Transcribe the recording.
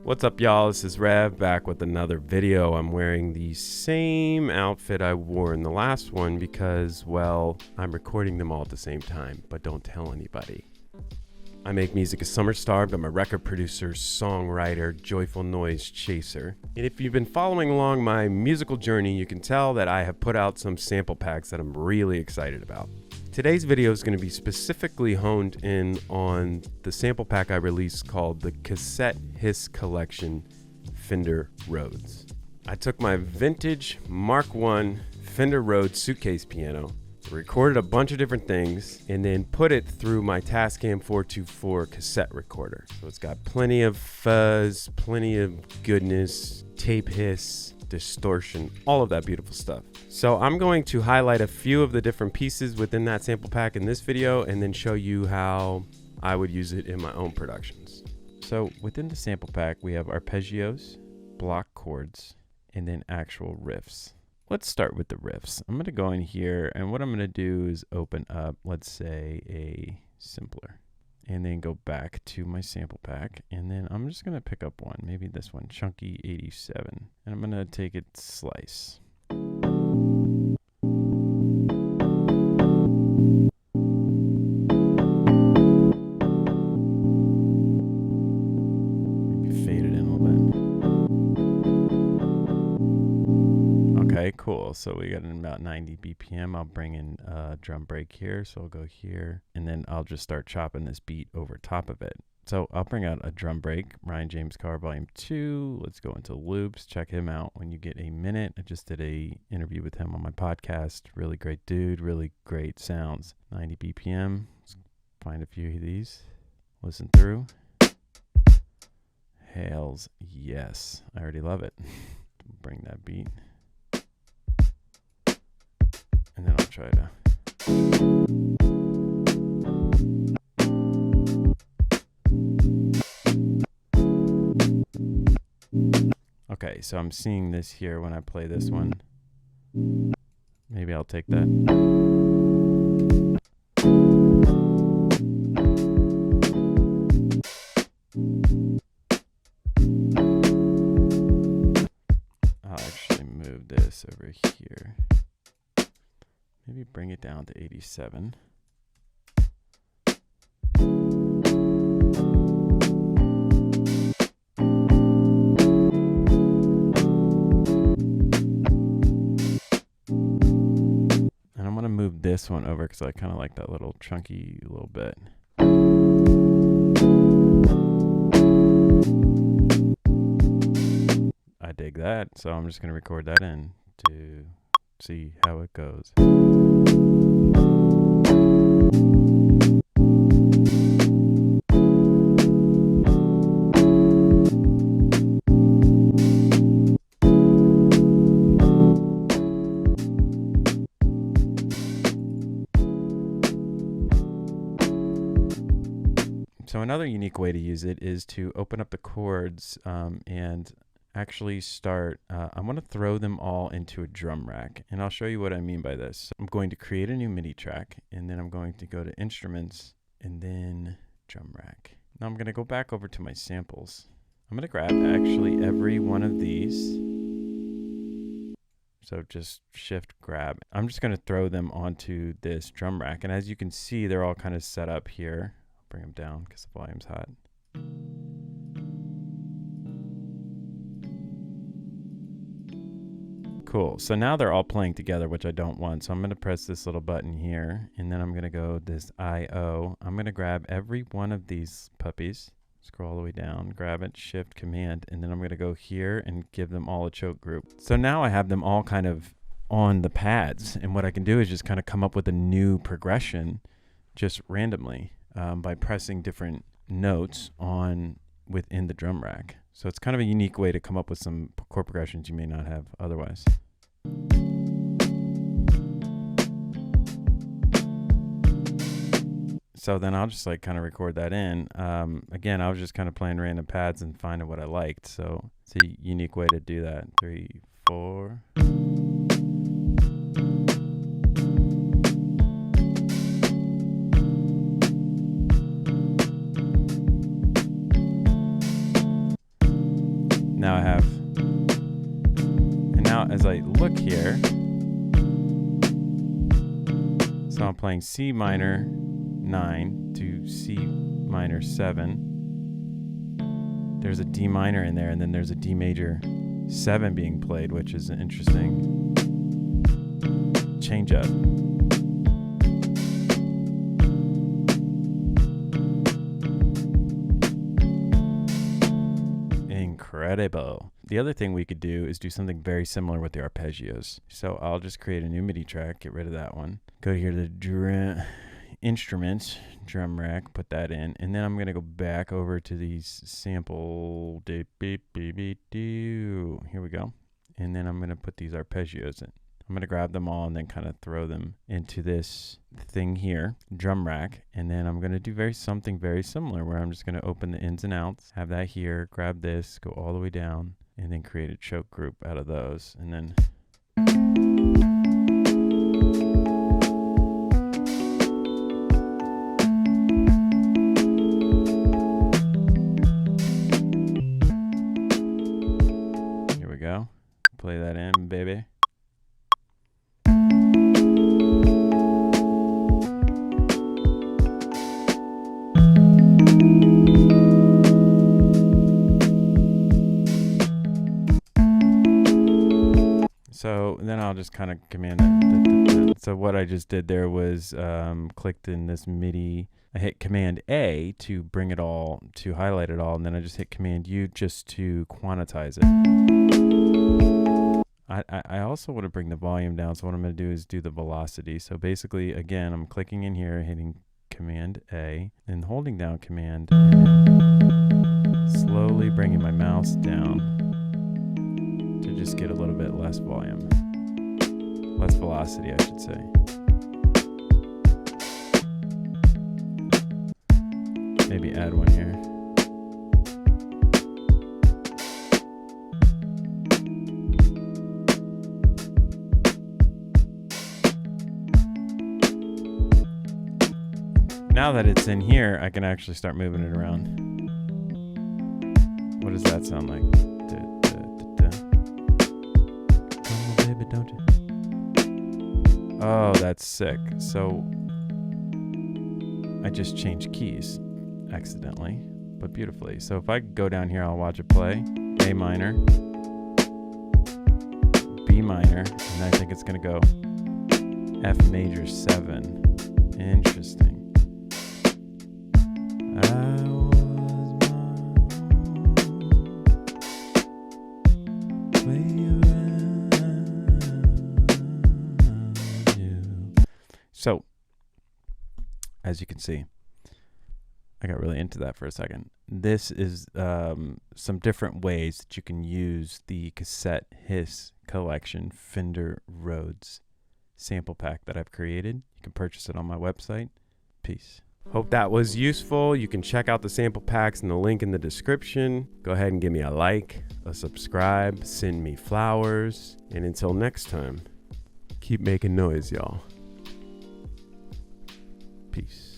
What's up, y'all? This is Rev back with another video. I'm wearing the same outfit I wore in the last one because, well, I'm recording them all at the same time, but don't tell anybody. I make music as summer starved. I'm a record producer, songwriter, joyful noise chaser. And if you've been following along my musical journey, you can tell that I have put out some sample packs that I'm really excited about. Today's video is going to be specifically honed in on the sample pack I released called the Cassette Hiss Collection Fender Rhodes. I took my vintage Mark I Fender Rhodes suitcase piano, recorded a bunch of different things, and then put it through my Tascam 424 cassette recorder. So it's got plenty of fuzz, plenty of goodness, tape hiss, distortion, all of that beautiful stuff. So I'm going to highlight a few of the different pieces within that sample pack in this video and then show you how I would use it in my own productions. So within the sample pack, we have arpeggios, block chords, and then actual riffs. Let's start with the riffs. I'm going to go in here, and what I'm going to do is open up, let's say, a simpler, and then go back to my sample pack, and then I'm just going to pick up one, maybe this one, Chunky 87, and I'm going to take it slice. Okay, cool. So we got in about 90 BPM. I'll bring in a drum break here. So I'll go here, and then I'll just start chopping this beat over top of it. So I'll bring out a drum break, Ryan James Carr Volume 2. Let's go into loops. Check him out when you get a minute. I just did a interview with him on my podcast. Really great dude, really great sounds. 90 BPM. Let's find a few of these. Listen through. Hails, yes. I already love it. Bring that beat. And then I'll try to. Okay, so I'm seeing this here when I play this one. Maybe I'll take that. I'll actually move this over here. Maybe bring it down to 87. And I'm going to move this one over because I kind of like that little chunky little bit. I dig that, so I'm just going to record that in to see how it goes. So another unique way to use it is to open up the chords and actually start, I'm going to throw them all into a drum rack, and I'll show you what I mean by this. I'm going to create a new MIDI track, and then I'm going to go to instruments and then drum rack. Now I'm going to go back over to my samples. I'm going to grab actually every one of these. So just shift grab. I'm just going to throw them onto this drum rack, and as you can see, they're all kind of set up here. I'll bring them down because the volume's hot. Cool. So now they're all playing together, which I don't want. So I'm going to press this little button here, and then I'm going to go this I/O. I'm going to grab every one of these puppies, scroll all the way down, grab it, shift command, and then I'm going to go here and give them all a choke group. So now I have them all kind of on the pads, and what I can do is just kind of come up with a new progression just randomly by pressing different notes on within the drum rack. So it's kind of a unique way to come up with some chord progressions you may not have otherwise. So then I'll just like kind of record that in. Again, I was just kind of playing random pads and finding what I liked. So it's a unique way to do that. 3, 4. Now I have, and now as I look here, so I'm playing C minor 9 to C minor 7. There's a D minor in there, and then there's a D major 7 being played, which is an interesting change up. Incredible. The other thing we could do is do something very similar with the arpeggios. So I'll just create a new MIDI track, get rid of that one. Go here to the instruments, drum rack, put that in, and then I'm going to go back over to these sample. Here we go. And then I'm going to put these arpeggios in. I'm going to grab them all and then kind of throw them into this thing here, drum rack. And then I'm going to do something very similar where I'm just going to open the ins and outs, have that here, grab this, go all the way down, and then create a choke group out of those. And then here we go. Play that in, baby. So then I'll just kind of command it. So what I just did there was clicked in this MIDI. I hit Command A to bring it all, to highlight it all, and then I just hit Command U just to quantize it. I also want to bring the volume down, so what I'm going to do is do the velocity. So basically, again, I'm clicking in here, hitting Command A, and holding down Command, and slowly bringing my mouse down to just get a little bit less volume. Less velocity, I should say. Maybe add one here. Now that it's in here, I can actually start moving it around. What does that sound like? Come on, baby, don't you? Oh, that's sick. So I just changed keys accidentally, but beautifully. So if I go down here, I'll watch it play. A minor, B minor, and I think it's gonna go F major 7. Interesting. So, as you can see, I got really into that for a second. This is some different ways that you can use the Cassette Hiss Collection Fender Rhodes sample pack that I've created. You can purchase it on my website. Peace. Hope that was useful. You can check out the sample packs in the link in the description. Go ahead and give me a like, a subscribe, send me flowers, and until next time, keep making noise, y'all. Peace.